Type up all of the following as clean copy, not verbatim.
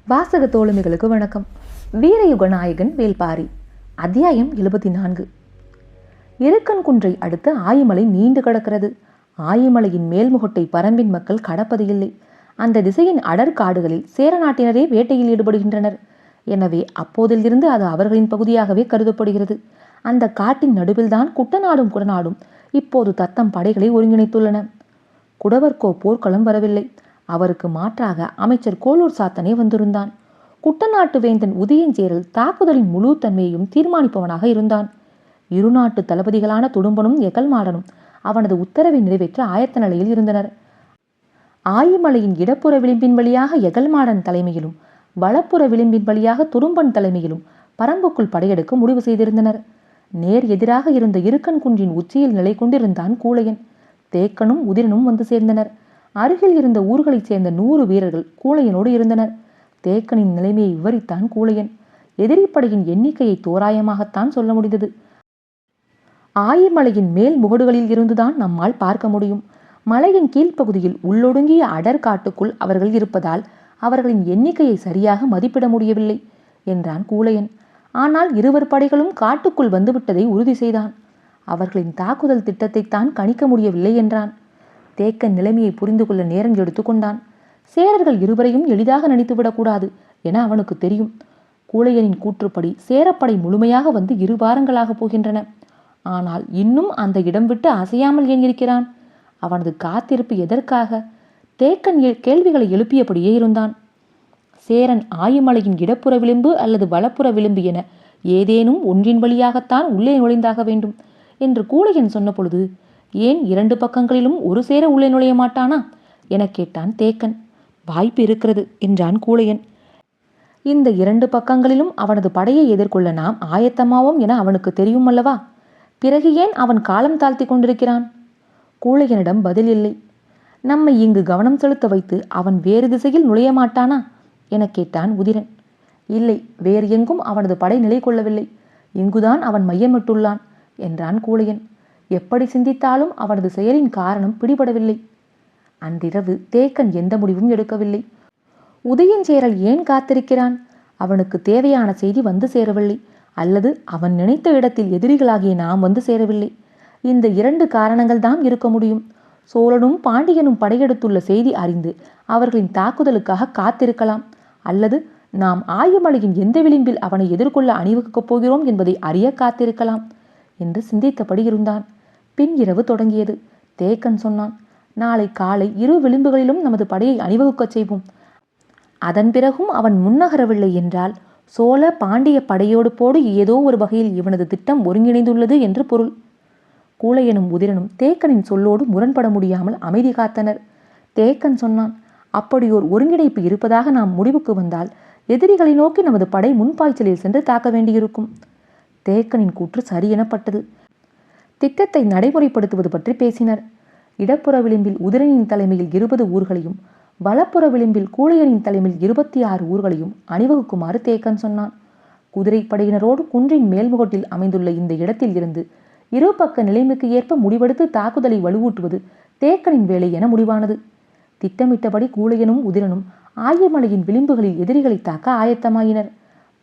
வாசக தோழமைகளுக்கு வணக்கம். வீரயுக நாயகன் வேல்பாரி. அத்தியாயம் 74. இருக்கன் குன்றை அடுத்து ஆயிமலை நீண்டு கிடக்கிறது. ஆயிமலையின் மேல்முகட்டை பரம்பின் மக்கள் கடப்பது இல்லை. அந்த திசையின் அடர் காடுகளில் சேர நாட்டினரே வேட்டையில் ஈடுபடுகின்றனர். எனவே அப்போதிலிருந்து அது அவர்களின் பகுதியாகவே கருதப்படுகிறது. அந்த காட்டின் நடுவில்தான் குட்டநாடும் குடநாடும் இப்போது தத்தம் படைகளை ஒருங்கிணைத்துள்ளன. குடவர்க்கோ போர்க்களம் வரவில்லை. அவருக்கு மாற்றாக அமைச்சர் கோலூர் சாத்தனே வந்திருந்தான். குட்டநாட்டு வேந்தன் உதயஞ்சேரல் தாக்குதலின் முழு தன்மையையும் தீர்மானிப்பவனாக இருந்தான். இரு நாட்டு தளபதிகளான துடும்பனும் எகல்மாடனும் அவனது உத்தரவை நிறைவேற்ற ஆயத்த நிலையில் இருந்தனர். ஆயிமலையின் இடப்புற விளிம்பின் வழியாக எகல்மாடன் தலைமையிலும் வலப்புற விளிம்பின் வழியாக துடும்பன் தலைமையிலும் பரம்புக்குள் படையெடுக்க முடிவு செய்திருந்தனர். நேர் எதிராக இருந்த இருக்கன் குன்றின் உச்சியில் நிலை கொண்டிருந்தான் கூழையன். தேக்கனும் உதிரனும் வந்து சேர்ந்தனர். அருகில் இருந்த ஊர்களைச் சேர்ந்த 100 வீரர்கள் கூழையனோடு இருந்தனர். தேக்கனின் நிலைமையை விவரித்தான் கூழையன். எதிரிப்படையின் எண்ணிக்கையை தோராயமாகத்தான் சொல்ல முடிந்தது. ஆயிமலையின் மேல் முகடுகளில் இருந்துதான் நம்மால் பார்க்க முடியும். மலையின் கீழ்ப்பகுதியில் உள்ளொடுங்கிய அடர் காட்டுக்குள் அவர்கள் இருப்பதால் அவர்களின் எண்ணிக்கையை சரியாக மதிப்பிட முடியவில்லை என்றான் கூழையன். ஆனால் இருவர் படைகளும் காட்டுக்குள் வந்துவிட்டதை உறுதி செய்தான். அவர்களின் தாக்குதல் திட்டத்தைத்தான் கணிக்க முடியவில்லை என்றான். தேக்கன் நிலைமையை புரிந்து கொள்ள நேரம் எடுத்து கொண்டான். சேரர்கள் இருவரையும் எளிதாக நினைத்துவிடக்கூடாது என அவனுக்கு தெரியும். கூழையனின் கூற்றுப்படி சேரப்படை முழுமையாக வந்து 2 வாரங்களாக போகின்றன. ஆனால் இன்னும் அந்த இடம் விட்டு அசையாமல் ஏன் இருக்கிறான்? அவனது காத்திருப்பு எதற்காக? தேக்கன் கேள்விகளை எழுப்பியபடியே இருந்தான். சேரன் ஆயிமலையின் இடப்புற விளிம்பு அல்லது வலப்புற விளிம்பு என ஏதேனும் ஒன்றின் வழியாகத்தான் உள்ளே நுழைந்தாக வேண்டும் என்று கூழையன் சொன்ன பொழுது, ஏன் 2 பக்கங்களிலும் ஒரு சேர உள்ளே நுழைய மாட்டானா என கேட்டான் தேக்கன். வாய்ப்பு இருக்கிறது என்றான் கூழையன். இந்த 2 பக்கங்களிலும் அவனது படையை எதிர்கொள்ள நாம் ஆயத்தமாவோம் என அவனுக்கு தெரியும் அல்லவா? பிறகு ஏன் அவன் காலம் தாழ்த்தி கொண்டிருக்கிறான்? கூழையனிடம் பதில் இல்லை. நம்மை இங்கு கவனம் செலுத்த வைத்து அவன் வேறு திசையில் நுழைய மாட்டானா என கேட்டான் உதிரன். இல்லை, வேறு எங்கும் அவனது படை நிலை கொள்ளவில்லை. இங்குதான் அவன் மையமிட்டுள்ளான் என்றான் கூழையன். எப்படி சிந்தித்தாலும் அவனது செயலின் காரணம் பிடிபடவில்லை. அன்றிரவு தேக்கன் எந்த முடிவும் எடுக்கவில்லை. உதயஞ்சேரல் ஏன் காத்திருக்கிறான்? அவனுக்கு தேவையான செய்தி வந்து சேரவில்லை, அல்லது அவன் நினைத்த இடத்தில் எதிரிகளாகிய நாம் வந்து சேரவில்லை. இந்த 2 காரணங்கள் தான் இருக்க முடியும். சோழனும் பாண்டியனும் படையெடுத்துள்ள செய்தி அறிந்து அவர்களின் தாக்குதலுக்காக காத்திருக்கலாம், அல்லது நாம் ஆயமலையின் எந்த விளிம்பில் அவனை எதிர்கொள்ள அணிவகுக்கப் போகிறோம் என்பதை அறிய காத்திருக்கலாம் என்று சிந்தித்தபடி இருந்தான். பின் இரவு தொடங்கியது. தேக்கன் சொன்னான், நாளை காலை 2 விளிம்புகளிலும் நமது படையை அணிவகுக்கச் செய்வோம். அதன் பிறகும் அவன் முன்னகரவில்லை என்றால் சோழ பாண்டிய படையோடு போடு ஏதோ ஒரு வகையில் இவனது திட்டம் ஒருங்கிணைந்துள்ளது என்று பொருள். கூழையனும் உதிரனும் தேக்கனின் சொல்லோடு முரண்பட முடியாமல் அமைதி காத்தனர். தேக்கன் சொன்னான், அப்படியோர் ஒருங்கிணைப்பு இருப்பதாக நாம் முடிவுக்கு வந்தால் எதிரிகளை நோக்கி நமது படை முன்பாய்ச்சலில் சென்று தாக்க வேண்டியிருக்கும். தேக்கனின் கூற்று சரியெனப்பட்டது. திட்டத்தை நடைமுறைப்படுத்துவது பற்றி பேசினர். இடப்புற விளிம்பில் உதிரனின் தலைமையில் 20 ஊர்களையும் வலப்புற விளிம்பில் கூழையனின் தலைமையில் 26 ஊர்களையும் அணிவகுக்குமாறு தேக்கன் சொன்னான். குதிரைப்படையினரோடு குன்றின் மேல்முகட்டில் அமைந்துள்ள இந்த இடத்தில் இருந்து 2 பக்க நிலைமைக்கு ஏற்ப முடிவெடுத்து தாக்குதலை வலுவூட்டுவது தேக்கனின் வேலை என முடிவானது. திட்டமிட்டபடி கூழையனும் உதிரனும் ஆயமலையின் விளிம்புகளில் எதிரிகளை தாக்க ஆயத்தமாயினர்.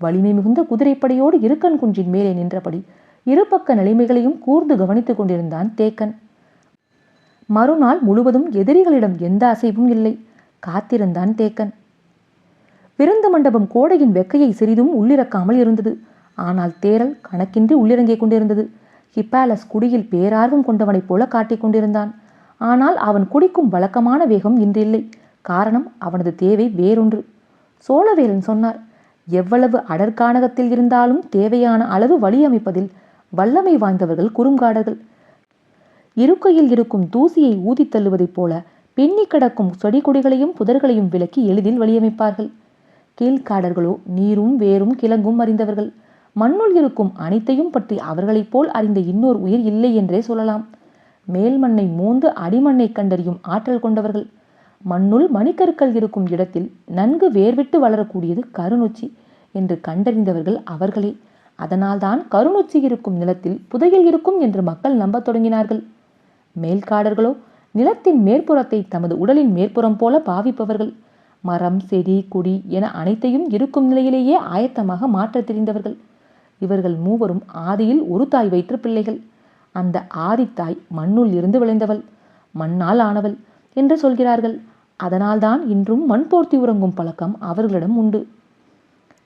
வலிமை மிகுந்த குதிரைப்படையோடு இருக்கன் குன்றின் மேலே நின்றபடி 2 பக்க நிலைமைகளையும் கூர்ந்து கவனித்துக் கொண்டிருந்தான் தேக்கன். மறுநாள் முழுவதும் எதிரிகளிடம் எந்த அசைவும் இல்லை. காத்திருந்தான் தேக்கன். விருந்து மண்டபம் கோடையின் வெக்கையை சிறிதும் உள்ளிறக்காமல் இருந்தது. ஆனால் தேரல் கணக்கின்றி உள்ளிறங்கிக் கொண்டிருந்தது. ஹிப்பாலஸ் குடியில் பேரார்வம் கொண்டவனைப் போல காட்டிக் கொண்டிருந்தான். ஆனால் அவன் குடிக்கும் வழக்கமான வேகம் இன்றில்லை. காரணம் அவனது தேவை வேறொன்று. சோழவேலன் சொன்னார், எவ்வளவு அடற்கானகத்தில் இருந்தாலும் தேவையான அளவு வழி அமைப்பதில் வல்லமை வாய்ந்தவர்கள் குறுங்காடர்கள். இருக்கையில் இருக்கும் தூசியை ஊதி தள்ளுவதைப் போல பின்னி கிடக்கும் செடி கொடிகளையும் புதர்களையும் விலக்கி எளிதில் வழியமைப்பார்கள். கீழ்காடர்களோ நீரும் வேரும் கிழங்கும் அறிந்தவர்கள். மண்ணுள் இருக்கும் அனைத்தையும் பற்றி அவர்களைப் போல் அறிந்த இன்னொரு உயிர் இல்லை என்றே சொல்லலாம். மேல் மண்ணை மோந்து அடிமண்ணை கண்டறியும் ஆற்றல் கொண்டவர்கள். மண்ணுள் மணிக்கற்கள் இருக்கும் இடத்தில் நன்கு வேர்விட்டு வளரக்கூடியது கருநொச்சி என்று கண்டறிந்தவர்கள் அவர்களே. அதனால்தான் கருநொச்சி இருக்கும் நிலத்தில் புதையல் இருக்கும் என்று மக்கள் நம்பத் தொடங்கினார்கள். மேல்காடர்களோ நிலத்தின் மேற்புறத்தை தமது உடலின் மேற்புறம் போல பாவிப்பவர்கள். மரம், செடி, கொடி என அனைத்தையும் இருக்கும் நிலையிலேயே ஆயத்தமாக மாற்றத் தெரிந்தவர்கள். இவர்கள் மூவரும் ஆதியில் ஒரு தாய் வயிற்று பிள்ளைகள். அந்த ஆதித்தாய் மண்ணுள் இருந்து விளைந்தவள், மண்ணால் ஆனவள் என்று சொல்கிறார்கள். அதனால்தான் இன்றும் மண் போர்த்தி உறங்கும் பழக்கம் அவர்களிடம் உண்டு.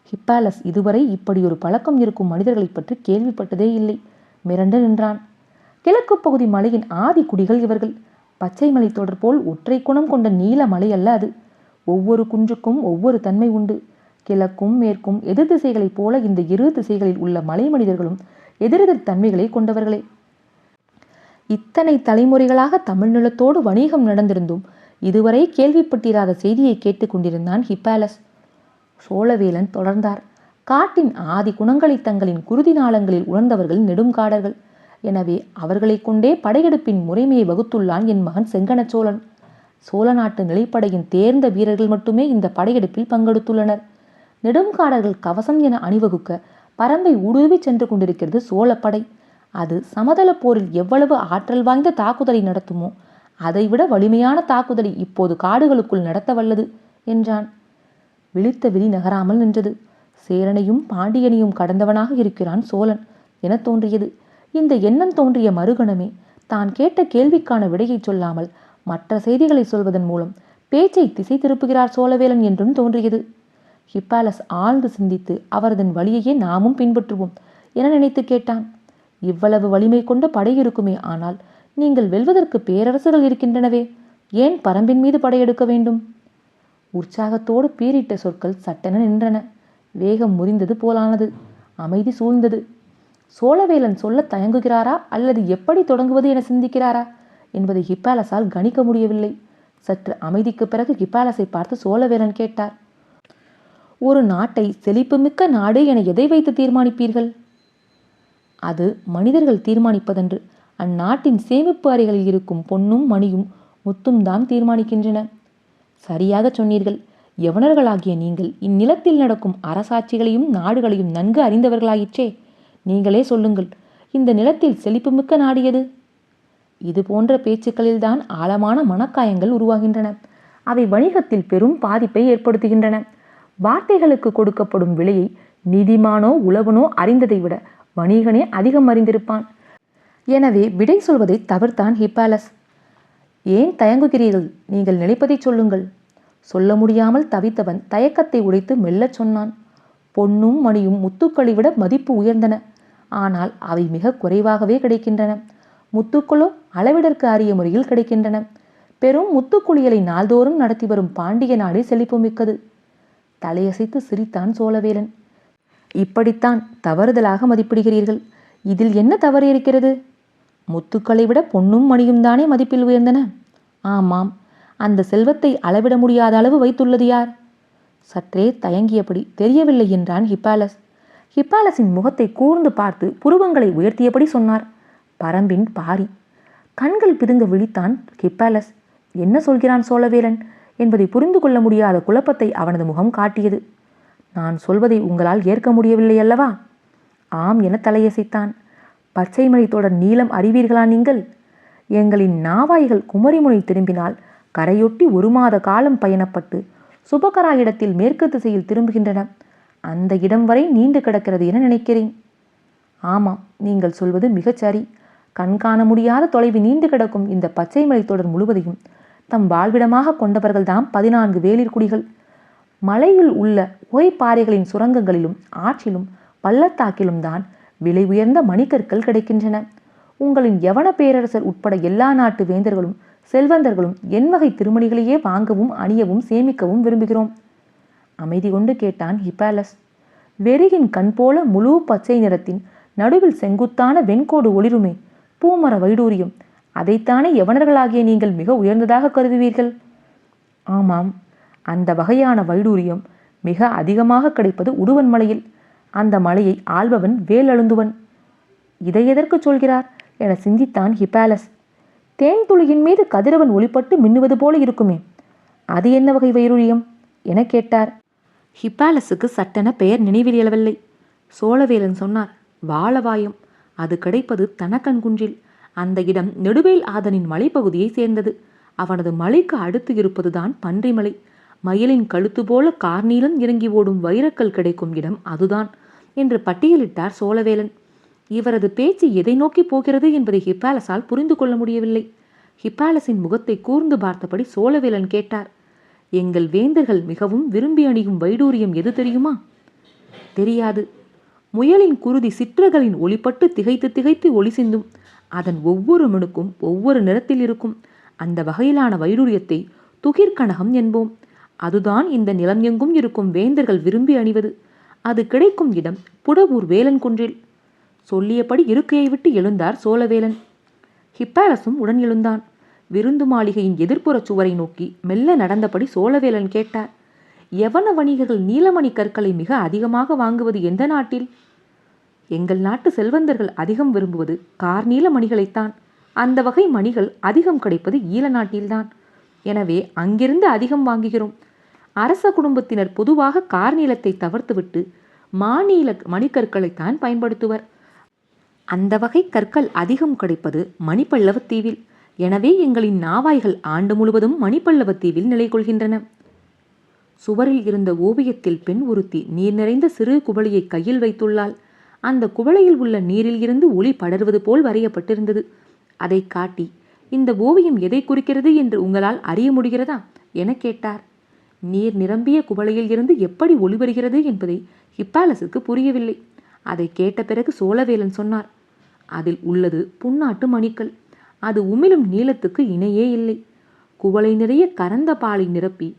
ஹிப்பாலஸ் இதுவரை இப்படி ஒரு பழக்கம் இருக்கும் மனிதர்களை பற்றி கேள்விப்பட்டதே இல்லை. மிரண்டு நின்றான். கிழக்கு பகுதி மலையின் ஆதி குடிகள் இவர்கள். பச்சை மலை தொடர் போல் ஒற்றை குணம் கொண்ட நீல மலை அல்ல அது. ஒவ்வொரு குன்றுக்கும் ஒவ்வொரு தன்மை உண்டு. கிழக்கும் மேற்கும் எதிர் திசைகளைப் போல இந்த இரு திசைகளில் உள்ள மலை மனிதர்களும் எதிரெதிர் தன்மைகளை கொண்டவர்களே. இத்தனை தலைமுறைகளாக தமிழ் நிலத்தோடு வணிகம் நடந்திருந்தும் இதுவரை கேள்விப்பட்டிராத செய்தியை கேட்டுக்கொண்டிருந்தான் ஹிப்பாலஸ். சோழவேலன் தொடர்ந்தார். காட்டின் ஆதி குணங்களை தங்களின் குருதி நாளங்களில் உணர்ந்தவர்கள் நெடுங்காடர்கள். எனவே அவர்களை கொண்டே படையெடுப்பின் முறைமையை வகுத்துள்ளான் என் மகன் செங்கன சோழன். சோழ நாட்டு நிலைப்படையின் தேர்ந்த வீரர்கள் மட்டுமே இந்த படையெடுப்பில் பங்கெடுத்துள்ளனர். நெடுங்காடர்கள் கவசம் என அணிவகுக்க பரம்பை ஊடுருவி சென்று கொண்டிருக்கிறது சோழப்படை. அது சமதள போரில் எவ்வளவு ஆற்றல் வாய்ந்த தாக்குதலை நடத்துமோ அதைவிட வலிமையான தாக்குதலை இப்போது காடுகளுக்குள் நடத்த வல்லது என்றான். விழித்த விழி நகராமல் நின்றது. சேரனையும் பாண்டியனையும் கடந்தவனாக இருக்கிறான் சோழன் என தோன்றியது. இந்த எண்ணம் தோன்றிய மறுகணமே தான் கேட்ட கேள்விக்கான விடையை சொல்லாமல் மற்ற செய்திகளை சொல்வதன் மூலம் பேச்சை திசை திருப்புகிறார் சோழவேலன் என்றும் தோன்றியது. ஹிப்பாலஸ் ஆழ்ந்து சிந்தித்து அவரதன் வழியையே நாமும் பின்பற்றுவோம் என நினைத்து கேட்டான். இவ்வளவு வலிமை கொண்ட படை இருக்குமே, ஆனால் நீங்கள் வெல்வதற்கு பேரரசுகள் இருக்கின்றனவே, ஏன் பரம்பின் மீது படையெடுக்க வேண்டும்? உற்சாகத்தோடு பீரிட்ட சொற்கள் சட்டென நின்றன. வேகம் முறிந்தது போலானது. அமைதி சூழ்ந்தது. சோழவேலன் சொல்ல தயங்குகிறாரா அல்லது எப்படி தொடங்குவது என சிந்திக்கிறாரா என்பதை ஹிப்பாலஸால் கணிக்க முடியவில்லை. சற்று அமைதிக்கு பிறகு ஹிப்பாலஸை பார்த்து சோழவேலன் கேட்டார். ஒரு நாட்டை செழிப்புமிக்க நாடு என எதை வைத்து தீர்மானிப்பீர்கள்? அது மனிதர்கள் தீர்மானிப்பதன்று. அந்நாட்டின் சேமிப்பு அறைகளில் இருக்கும் பொன்னும் மணியும் முத்தும் தான் தீர்மானிக்கின்றன. சரியாக சொன்னீர்கள். யவனர்களாகிய நீங்கள் இந்நிலத்தில் நடக்கும் அரசாட்சிகளையும் நாடுகளையும் நன்கு அறிந்தவர்களாயிற்றே. நீங்களே சொல்லுங்கள், இந்த நிலத்தில் செழிப்புமிக்க நாடு எது? இது போன்ற பேச்சுக்களில்தான் ஆழமான மனக்காயங்கள் உருவாகின்றன. அவை வணிகத்தில் பெரும் பாதிப்பை ஏற்படுத்துகின்றன. வார்த்தைகளுக்கு கொடுக்கப்படும் விலையை நீதிமானோ உழவனோ அறிந்ததை விட வணிகனே அதிகம் அறிந்திருப்பான். எனவே விடை சொல்வதை தவிர்த்தான் ஹிப்பாலஸ். ஏன் தயங்குகிறீர்கள்? நீங்கள் நினைப்பதை சொல்லுங்கள். சொல்ல முடியாமல் தவித்தவன் தயக்கத்தை உடைத்து மெல்லச் சொன்னான். பொன்னும் மணியும் முத்துக்களை விட மதிப்பு உயர்ந்தன. ஆனால் அவை மிக குறைவாகவே கிடைக்கின்றன. முத்துக்களோ அளவிடற்கு அரிய முறையில் கிடைக்கின்றன. பெரும் முத்துக்குளியலை நாள்தோறும் நடத்தி வரும் பாண்டிய நாடு செழிப்புமிக்கது. தலையசைத்து சிரித்தான் சோழவேலன். இப்படித்தான் தவறுதலாக மதிப்பிடுகிறீர்கள். இதில் என்ன தவறு இருக்கிறது? முத்துக்களை விட பொன்னும் மணியும் தானே மதிப்பில் உயர்ந்தன. ஆமாம், அந்த செல்வத்தை அளவிட முடியாத அளவு வைத்துள்ளது யார்? சற்றே தயங்கியபடி தெரியவில்லை என்றான் ஹிப்பாலஸ். ஹிப்பாலஸின் முகத்தை கூர்ந்து பார்த்து புருவங்களை உயர்த்தியபடி சொன்னார். பரம்பின் பாரி. கண்கள் பிதுங்க விழித்தான் ஹிப்பாலஸ். என்ன சொல்கிறான் சோழவேலன் என்பதை புரிந்து கொள்ள முடியாத குழப்பத்தை அவனது முகம் காட்டியது. நான் சொல்வதை உங்களால் ஏற்க முடியவில்லை அல்லவா? ஆம் என தலையசைத்தான். பச்சைமலை தொடர் நீளம் அறிவீர்களா நீங்கள்? எங்களின் நாவாய்கள் குமரிமுனை திரும்பினால் கரையொட்டி 1 மாத காலம் பயணப்பட்டு சுபகராயிடத்தில் மேற்கு திசையில் திரும்புகின்றன. அந்த இடம் வரை நீண்டு கிடக்கிறது என நினைக்கிறேன். ஆமாம், நீங்கள் சொல்வது மிகச் சரி. கண்காண முடியாத தொலைவு நீண்டு கிடக்கும் இந்த பச்சைமலை தொடர் முழுவதையும் தம் வாழ்விடமாக கொண்டவர்கள்தான் 14 வேளிர் குடிகள். மலையில் உள்ள ஓய்பாறைகளின் சுரங்கங்களிலும் ஆற்றிலும் பள்ளத்தாக்கிலும் தான் விலை உயர்ந்த மணிக்கற்கள் கிடைக்கின்றன. உங்களின் யவன பேரரசர் உட்பட எல்லா நாட்டு வேந்தர்களும் செல்வந்தர்களும் என் வகை திருமணிகளையே வாங்கவும் அணியவும் சேமிக்கவும் விரும்புகிறோம். அமைதி கொண்டு கேட்டான் ஹிப்பாலஸ். வெறியின் கண் போல முழு பச்சை நிறத்தின் நடுவில் செங்குத்தான வெண்கோடு ஒளிருமே, பூமர வைடூரியம், அதைத்தானே யவனர்களாகிய நீங்கள் மிக உயர்ந்ததாக கருதுவீர்கள்? ஆமாம், அந்த வகையான வைடூரியம் மிக அதிகமாக கிடைப்பது உடுவன் மலையில். அந்த மலையை ஆள்பவன் வேலழுந்துவன். இதை எதற்கு சொல்கிறார் என சிந்தித்தான் ஹிப்பாலஸ். தேன் துளியின் மீது கதிரவன் ஒளிப்பட்டு மின்னுவது போல இருக்குமே, அது என்ன வகை வைடூரியம் என கேட்டார். ஹிப்பாலஸுக்கு சட்டென பெயர் நினைவில் எழவில்லை. சோழவேலன் சொன்னார், வாளவாயம். அது கிடைப்பது தனக்கன்குன்றில். அந்த இடம் நெடுவேல் ஆதனின் மலைப்பகுதியை சேர்ந்தது. அவனது மலைக்கு அடுத்து இருப்பதுதான் பன்றிமலை. மயிலின் கழுத்து போல கார்நீளம் இறங்கி ஓடும் வைரக்கல் கிடைக்கும் இடம் அதுதான் என்று பட்டியலிட்டார் சோழவேலன். இவரது பேச்சு எதை நோக்கி போகிறது என்பதை ஹிப்பாலஸால் புரிந்து கொள்ள முடியவில்லை. ஹிப்பாலஸின் முகத்தை கூர்ந்து பார்த்தபடி சோழவேலன் கேட்டார், எங்கள் வேந்தர்கள் மிகவும் விரும்பி அணியும் வைடூரியம் எது தெரியுமா? தெரியாது. முயலின் குருதி சிற்றகளின் ஒளிப்பட்டு திகைத்து திகைத்து ஒளி சிந்தும். அதன் ஒவ்வொரு மணுக்கும் ஒவ்வொரு நிறத்தில் இருக்கும். அந்த வகையிலான வைடூரியத்தை துகிர்கனகம் என்போம். அதுதான் இந்த நிலம் எங்கும் இருக்கும் வேந்தர்கள் விரும்பி அணிவது. அது கிடைக்கும் இடம் புடவூர் வேலன் குன்றில். சொல்லியபடி இருக்கையை விட்டு எழுந்தார் சோழவேலன். ஹிப்பாலஸும் உடன் எழுந்தான். விருந்து மாளிகையின் எதிர்ப்புற சுவரை நோக்கி மெல்ல நடந்தபடி சோழவேலன் கேட்டார், யவன வணிகர்கள் நீலமணி கற்களை மிக அதிகமாக வாங்குவது எந்த நாட்டில்? எங்கள் நாட்டு செல்வந்தர்கள் அதிகம் விரும்புவது கார்நீல மணிகளைத்தான். அந்த வகை மணிகள் அதிகம் கிடைப்பது ஈழ நாட்டில்தான். எனவே அங்கிருந்து அதிகம் வாங்குகிறோம். அரச குடும்பத்தினர் பொதுவாக கார்நீலத்தை தவிர்த்துவிட்டு மாநீல மணிக்கற்களைத்தான் பயன்படுத்துவர். அந்த வகை கற்கள் அதிகம் கிடைப்பது மணிப்பல்லவத் தீவில். எனவே எங்களின் நாவாய்கள் ஆண்டு முழுவதும் மணிப்பல்லவத் தீவில் நிலை கொள்கின்றன. சுவரில் இருந்த ஓவியத்தில் பெண் ஒருத்தி நீர் நிறைந்த சிறு குவளையை கையில் வைத்துள்ளாள். அந்த குவளையில் உள்ள நீரில் இருந்து ஒளி படர்வது போல் வரையப்பட்டிருந்தது. அதை காட்டி, இந்த ஓவியம் எதை குறிக்கிறது என்று உங்களால் அறிய முடிகிறதா என கேட்டார். நீர் நிரம்பிய குவளையில் இருந்து எப்படி ஒளி வருகிறது என்பதை ஹிப்பாலஸுக்கு புரியவில்லை. அதை கேட்ட பிறகு சோழவேலன் சொன்னார், அதில் உள்ளது புன்னாட்டு மணிக்கல். அது உமிழும் நீளத்துக்கு இணையே இல்லை. குவளை நிறைய கறந்த பாலை நிரப்பி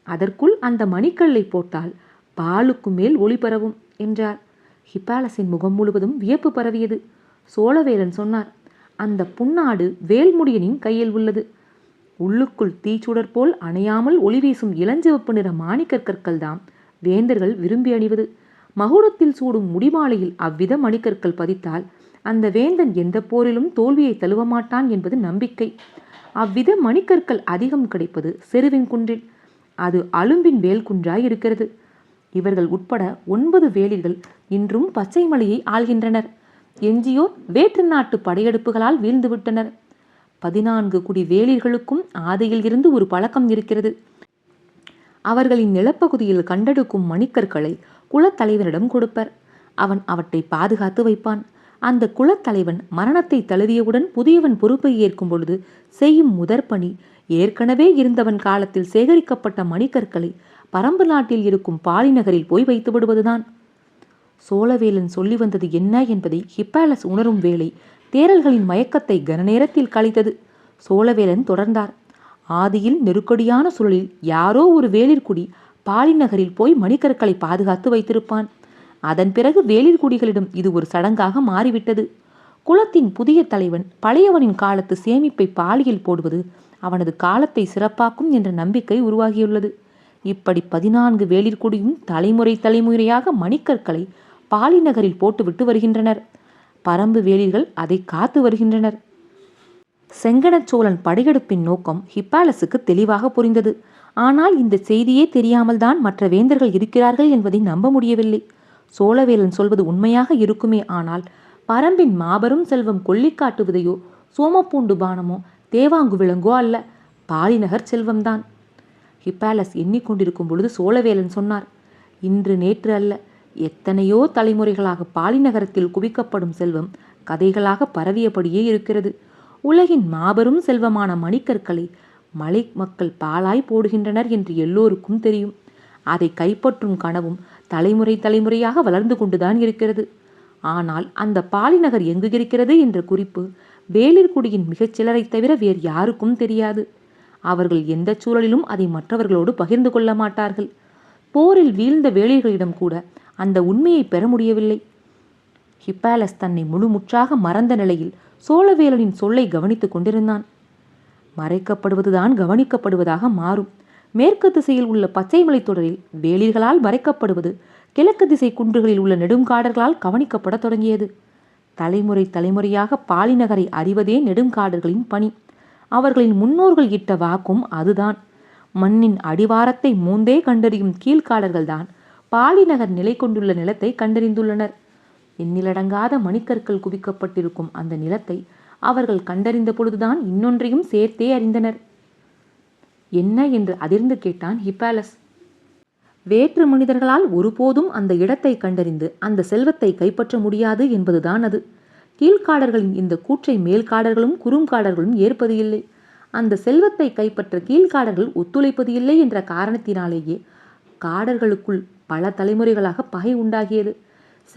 அதற்குள் அந்த மணிக்கல்லை போட்டால் பாலுக்கு மேல் ஒளி பரவும் என்றார். ஹிப்பாலஸின் முகம் முழுவதும் வியப்பு பரவியது. சோழவேலன் சொன்னார், அந்த புன்னாடு வேல்முடியனின் கையில் உள்ளது. உள்ளுக்குள் தீச்சுடர் போல் அணையாமல் ஒளி வீசும் இளஞ்சிவப்பு நிற மாணிக்கற்கள் தாம் வேந்தர்கள் விரும்பி அணிவது. மகுடத்தில் சூடும் முடிமாலையில் அவ்வித மணிக்கற்கள் பதித்தால் அந்த வேந்தன் எந்த போரிலும் தோல்வியை தழுவமாட்டான் என்பது நம்பிக்கை. அவ்வித மணிக்கற்கள் அதிகம் கிடைப்பது செருவின் குன்றில். அது அலும்பின் வேல் குன்றாய் இருக்கிறது. இவர்கள் உட்பட 9 வேலிர்கள் இன்றும் பச்சை மலையை ஆள்கின்றனர். எஞ்சியோர் வேற்று நாட்டு படையெடுப்புகளால் வீழ்ந்துவிட்டனர். 14 குடி வேலிர்களுக்கும் ஆதியில் இருந்து ஒரு பழக்கம் இருக்கிறது. அவர்களின் நிலப்பகுதியில் கண்டெடுக்கும் மணிக்கற்களை குலத்தலைவனிடம் கொடுப்பர். அவன் அவற்றை பாதுகாத்து வைப்பான். அந்த குலத்தலைவன் மரணத்தை தழுவியவுடன் புதியவன் பொறுப்பை ஏற்கும் பொழுது செய்யும் முதற்பணி ஏற்கனவே இருந்தவன் காலத்தில் சேகரிக்கப்பட்ட மணிக்கற்களை பரம்பு நாட்டில் இருக்கும் பாலிநகரில் போய் வைத்து விடுவதுதான். சோழவேலன் சொல்லி வந்தது என்ன என்பதை ஹிப்பாலஸ் உணரும் வேளை தேரல்களின் மயக்கத்தை கனநேரத்தில் கழித்தது. சோழவேலன் தொடர்ந்தார், ஆதியில் நெருக்கடியான சூழலில் யாரோ ஒரு வேளிர்குடி பாலிநகரில் போய் மணிக்கற்களை பாதுகாத்து வைத்திருப்பான். அதன் பிறகு வேளிர்குடிகளிடம் இது ஒரு சடங்காக மாறிவிட்டது. குலத்தின் புதிய தலைவன் பழையவனின் காலத்து சேமிப்பை பாலியில் போடுவது அவனது காலத்தை சிறப்பாக்கும் என்ற நம்பிக்கை உருவாகியுள்ளது. இப்படி 14 வேளிர்குடியும் தலைமுறை தலைமுறையாக மணிக்கற்களை பாலிநகரில் போட்டுவிட்டு வருகின்றனர். பரம்பு வேளிர்கள் அதை காத்து வருகின்றனர். செங்கணச்சோழன் படையெடுப்பின் நோக்கம் ஹிப்பாலஸுக்கு தெளிவாக புரிந்தது. ஆனால் இந்த செய்தியே தெரியாமல் தான் மற்ற வேந்தர்கள் இருக்கிறார்கள் என்பதை நம்ப முடியவில்லை. சோழவேலன் சொல்வது உண்மையாக இருக்குமே ஆனால் பரம்பின் மாபெரும் செல்வம் கொள்ளிக்காட்டுவதையோ சோமப்பூண்டு பானமோ தேவாங்கு விலங்கோ அல்ல, பாலிநகர் செல்வம்தான். ஹிப்பாலஸ் எண்ணிக்கொண்டிருக்கும் பொழுது சோழவேலன் சொன்னார், இன்று நேற்று அல்ல, எத்தனையோ தலைமுறைகளாக பாலிநகரத்தில் குவிக்கப்படும் செல்வம் கதைகளாக பரவியபடியே இருக்கிறது. உலகின் மாபெரும் செல்வமான மணிக்கற்களை மலை மக்கள் பாலாய் போடுகின்றனர் என்று எல்லோருக்கும் தெரியும். அதை கைப்பற்றும் கனவும் தலைமுறை தலைமுறையாக வளர்ந்து கொண்டுதான் இருக்கிறது. ஆனால் அந்த பாலிநகர் எங்கு இருக்கிறது என்ற குறிப்பு வேளிர்குடியின் மிகச் சிலரை தவிர வேறு யாருக்கும் தெரியாது. அவர்கள் எந்த சூழலிலும் அதை மற்றவர்களோடு பகிர்ந்து கொள்ள மாட்டார்கள். போரில் வீழ்ந்த வேளிர்களிடம் கூட அந்த உண்மையை பெற முடியவில்லை. ஹிப்பாலஸ் தன்னை முழுமுற்றாக மறந்த நிலையில் சோழவேலனின் சொல்லை கவனித்துக் கொண்டிருந்தான். மறைக்கப்படுவதுதான் கவனிக்கப்படுவதாக மாறும். மேற்கு திசையில் உள்ள பச்சை மலைத்தொடரில் வேளிர்களால் மறைக்கப்படுவது கிழக்கு திசை குன்றுகளில் உள்ள நெடுங்காடர்களால் கவனிக்கப்பட தொடங்கியது. தலைமுறை தலைமுறையாக பாலிநகரை அறிவதே நெடுங்காடர்களின் பணி. அவர்களின் முன்னோர்கள் இட்ட வாக்கும் அதுதான். மண்ணின் அடிவாரத்தை மூந்தே கண்டறியும் கீழ்காடர்கள்தான் பாலிநகர் நிலை கொண்டுள்ள நிலத்தை கண்டறிந்துள்ளனர். எண்ணிலடங்காத மணிக்கற்கள் குவிக்கப்பட்டிருக்கும் அந்த நிலத்தை அவர்கள் கண்டறிந்த பொழுதுதான் இன்னொன்றையும் சேர்த்தே அறிந்தனர். என்ன என்று அதிர்ந்து கேட்டான் ஹிப்பாலஸ். வேற்று மனிதர்களால் ஒருபோதும் அந்த இடத்தை கண்டறிந்து அந்த செல்வத்தை கைப்பற்ற முடியாது என்பதுதான் அது. கீழ்காடர்களின் இந்த கூற்றை மேல்காடர்களும் குறுங்காடர்களும் ஏற்பது இல்லை. அந்த செல்வத்தை கைப்பற்ற கீழ்காடர்கள் ஒத்துழைப்பது இல்லை என்ற காரணத்தினாலேயே காடர்களுக்குள் பல தலைமுறைகளாக பகை உண்டாகியது.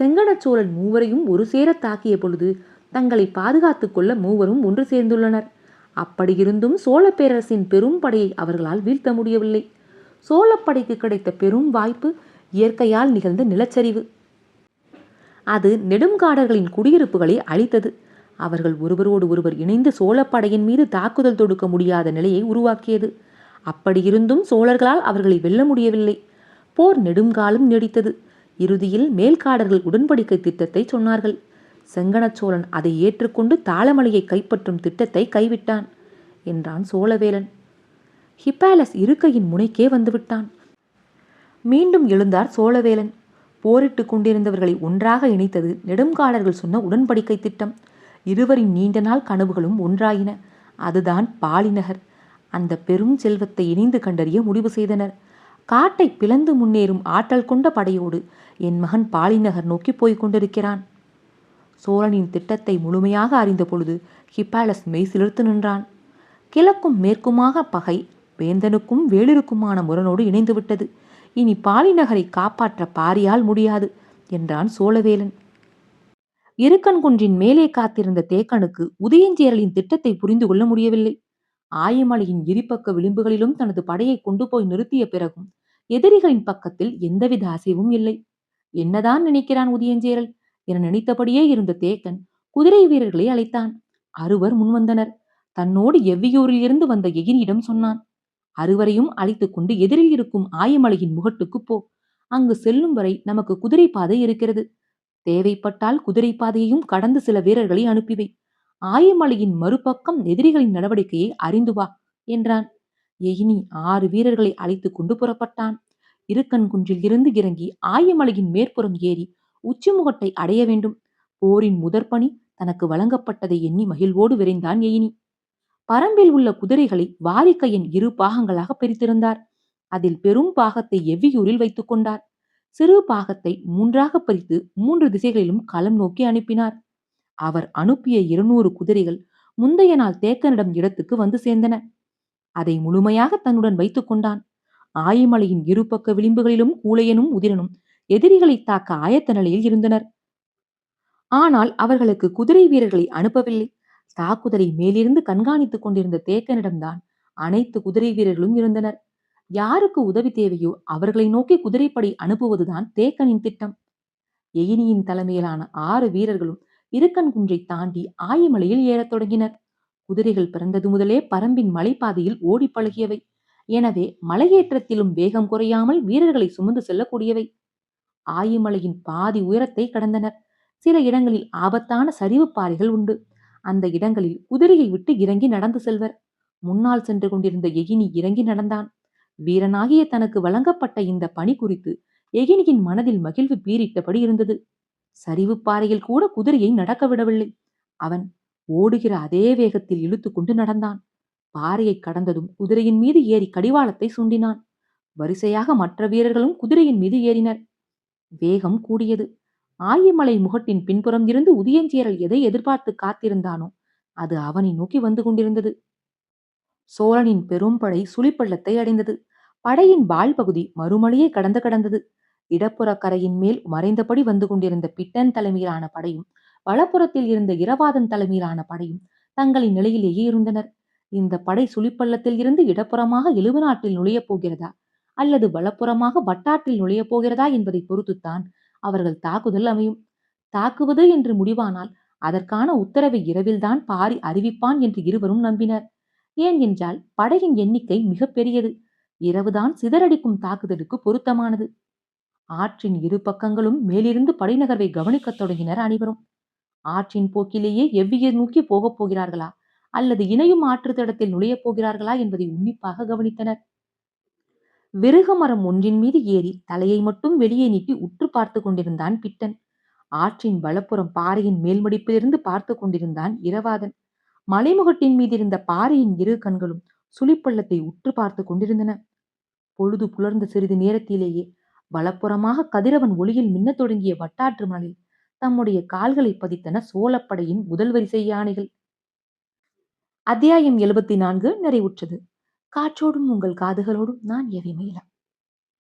செங்கணச்சோழன் மூவரையும் ஒரு சேர தாக்கிய பொழுது தங்களை பாதுகாத்துக் கொள்ள மூவரும் ஒன்று சேர்ந்துள்ளனர். அப்படியிருந்தும் சோழ பேரரசின் பெரும் படையை அவர்களால் வீழ்த்த முடியவில்லை. சோழப்படைக்கு கிடைத்த பெரும் வாய்ப்பு இயற்கையால் நிகழ்ந்த நிலச்சரிவு. அது நெடுங்காடர்களின் குடியிருப்புகளை அழித்தது. அவர்கள் ஒருவரோடு ஒருவர் இணைந்து சோழப்படையின் மீது தாக்குதல் தொடுக்க முடியாத நிலையை உருவாக்கியது. அப்படியிருந்தும் சோழர்களால் அவர்களை வெல்ல முடியவில்லை. போர் நெடுங்காலம் நீடித்தது. இறுதியில் மேல்காடர்கள் உடன்படிக்கை திட்டத்தை சொன்னார்கள். செங்கணச்சோழன் அதை ஏற்றுக்கொண்டு தாளமலையை கைப்பற்றும் திட்டத்தை கைவிட்டான் என்றான் சோழவேலன். ஹிப்பாலஸ் இருக்கையின் முனைக்கே வந்துவிட்டான். மீண்டும் எழுந்தார் சோழவேலன். போரிட்டு கொண்டிருந்தவர்களை ஒன்றாக இணைத்தது நெடுங்காடர்கள் சொன்ன உடன்படிக்கை திட்டம். இருவரின் நீண்ட நாள் கனவுகளும் ஒன்றாயின. அதுதான் பாலிநகர். அந்த பெரும் செல்வத்தை இணைந்து கண்டறிய முடிவு செய்தனர். காட்டை பிளந்து முன்னேறும் ஆற்றல் கொண்ட படையோடு என் மகன் பாலிநகர் நோக்கி போய்க் கொண்டிருக்கிறான். சோழனின் திட்டத்தை முழுமையாக அறிந்த பொழுது ஹிப்பாலஸ் மெய் சிலிர்த்து நின்றான். கிழக்கும் மேற்குமாக பகை வேந்தனுக்கும் வேளிருக்குமான முரணோடு இணைந்துவிட்டது. இனி பாலிநகரை காப்பாற்ற பாரியால் முடியாது என்றான் சோழவேலன். இருக்கன்குன்றின் மேலே காத்திருந்த தேக்கனுக்கு உதயஞ்சேரலின் திட்டத்தை புரிந்து கொள்ள முடியவில்லை. ஆயமலையின் இருபக்க விளிம்புகளிலும் தனது படையை கொண்டு போய் நிறுத்திய பிறகும் எதிரிகளின் பக்கத்தில் எந்தவித அசைவும் இல்லை. என்னதான் நினைக்கிறான் உதயஞ்சேரல் என நினைத்தபடியே இருந்த தேக்கன் குதிரை வீரர்களை அழைத்தான். அறுவர் முன்வந்தனர். தன்னோடு எவ்வியூரில் இருந்து வந்த எகினியிடம் சொன்னான். அறுவரையும் அழைத்துக் கொண்டு எதிரில் இருக்கும் ஆயமலையின் முகட்டுக்கு போ. அங்கு செல்லும் வரை நமக்கு குதிரை பாதை இருக்கிறது. தேவைப்பட்டால் குதிரை பாதையையும் கடந்து சில வீரர்களை அனுப்பிவை. ஆயமலையின் மறுபக்கம் எதிரிகளின் நடவடிக்கையை அறிந்து வா என்றான். எகினி 6 வீரர்களை அழைத்துக் கொண்டு புறப்பட்டான். இருக்கன்குன்றில் இருந்து இறங்கி ஆயமலையின் மேற்புறம் ஏறி உச்சிமுகட்டை அடைய வேண்டும். போரின் முதற்பணி தனக்கு வழங்கப்பட்டதை எண்ணி மகிழ்வோடு விரைந்தான் எயினி. பரம்பில் உள்ள குதிரைகளை வாரிக்கையன் 2 பாகங்களாக பிரித்திருந்தார். அதில் பெரும் பாகத்தை எவ்வியூரில் வைத்துக் கொண்டார். சிறு பாகத்தை 3ஆக பிரித்து 3 திசைகளிலும் களம் நோக்கி அனுப்பினார். அவர் அனுப்பிய 200 குதிரைகள் முந்தைய நாள் தேக்கனிடம் இடத்துக்கு வந்து சேர்ந்தன. அதை முழுமையாக தன்னுடன் வைத்துக் கொண்டான். ஆயமலையின் இருபக்க விளிம்புகளிலும் கூழையனும் உதிரனும் எதிரிகளை தாக்க ஆயத்த நிலையில் இருந்தனர். ஆனால் அவர்களுக்கு குதிரை வீரர்களை அனுப்பவில்லை. தாக்குதலை மேலிருந்து கண்காணித்துக் கொண்டிருந்த தேக்கனிடம்தான் அனைத்து குதிரை வீரர்களும் இருந்தனர். யாருக்கு உதவி தேவையோ அவர்களை நோக்கி குதிரைப்படை அனுப்புவதுதான் தேக்கனின் திட்டம். எயினியின் தலைமையிலான 6 வீரர்களும் இருக்கன்குன்றை தாண்டி ஆயமலையில் ஏறத் தொடங்கினர். குதிரைகள் பிறந்தது முதலே பரம்பின் மலைப்பாதையில் ஓடி பழகியவை. எனவே மலையேற்றத்திலும் வேகம் குறையாமல் வீரர்களை சுமந்து செல்லக்கூடியவை. ஆயமலையின் பாதி உயரத்தை கடந்தனர். சில இடங்களில் ஆபத்தான சரிவு பாறைகள் உண்டு. அந்த இடங்களில் குதிரையை விட்டு இறங்கி நடந்து செல்வர். முன்னால் சென்று கொண்டிருந்த எகினி இறங்கி நடந்தான். வீரனாகிய தனக்கு வழங்கப்பட்ட இந்த பணி குறித்து எகினியின் மனதில் மகிழ்வு பீரிட்டபடி இருந்தது. சரிவு பாறையில் கூட குதிரையை நடக்க விடவில்லை. அவன் ஓடுகிற அதே வேகத்தில் இழுத்து கொண்டு நடந்தான். பாறையை கடந்ததும் குதிரையின் மீது ஏறி கடிவாளத்தை சுண்டினான். வரிசையாக மற்ற வீரர்களும் குதிரையின் மீது ஏறினர். வேகம் கூடியது. ஆயமலை முகட்டின் பின்புறம் இருந்து உதயஞ்சேரல் எதை எதிர்பார்த்து காத்திருந்தானோ அது அவனை நோக்கி வந்து கொண்டிருந்தது. சோழனின் பெரும் படை சுழிப்பள்ளத்தை அடைந்தது. படையின் வால் பகுதி மறுமலையை கடந்தது. இடப்புற கரையின் மேல் மறைந்தபடி வந்து கொண்டிருந்த பிட்டன் தலைமையிலான படையும் வலப்புறத்தில் இருந்த இரவாதன் தலைமையிலான படையும் தங்களின் நிலையிலேயே இருந்தனர். இந்த படை சுழிப்பள்ளத்தில் இருந்து இடப்புறமாக எழுவு நாட்டில் நுழையப் போகிறதா அல்லது வலப்புறமாக வட்டாற்றில் நுழையப் போகிறதா என்பதை பொறுத்துத்தான் அவர்கள் தாக்குதல் அமையும். தாக்குவது என்று முடிவானால் அதற்கான உத்தரவை இரவில்தான் பாரி அறிவிப்பான் என்று இருவரும் நம்பினர். ஏன் என்றால் படையின் எண்ணிக்கை மிக பெரியது. இரவுதான் சிதறடிக்கும் தாக்குதலுக்கு பொருத்தமானது. ஆற்றின் 2 பக்கங்களும் மேலிருந்து படைநகர்வை கவனிக்கத் தொடங்கினர் அனைவரும். ஆற்றின் போக்கிலேயே எவ்வியூர் நோக்கி போகப் போகிறார்களா அல்லது இணையும் ஆற்று தடத்தில் நுழையப் போகிறார்களா என்பதை உன்னிப்பாக கவனித்தனர். விருக மரம் ஒன்றின் மீது ஏறி தலையை மட்டும் வெளியே நீட்டி உற்று பார்த்து கொண்டிருந்தான் பிட்டன். ஆற்றின் வலப்புறம் பாறையின் மேல்மடிப்பிலிருந்து பார்த்து கொண்டிருந்தான் இரவாதன். மலைமுகட்டின் மீது இருந்த பாறையின் 2 கண்களும் சுழிப்பள்ளத்தை உற்று பார்த்து கொண்டிருந்தன. பொழுது புலர்ந்த சிறிது நேரத்திலேயே வலப்புறமாக கதிரவன் ஒளியில் மின்னத் தொடங்கிய வட்டாற்று மணலில் தம்முடைய கால்களை பதித்தன சோழப்படையின் முதல் வரிசை யானைகள். அத்தியாயம் 74 நிறைவுற்றது. காற்றோடும் உங்கள் காதுகளோடும் நான் எவி மயிலம்.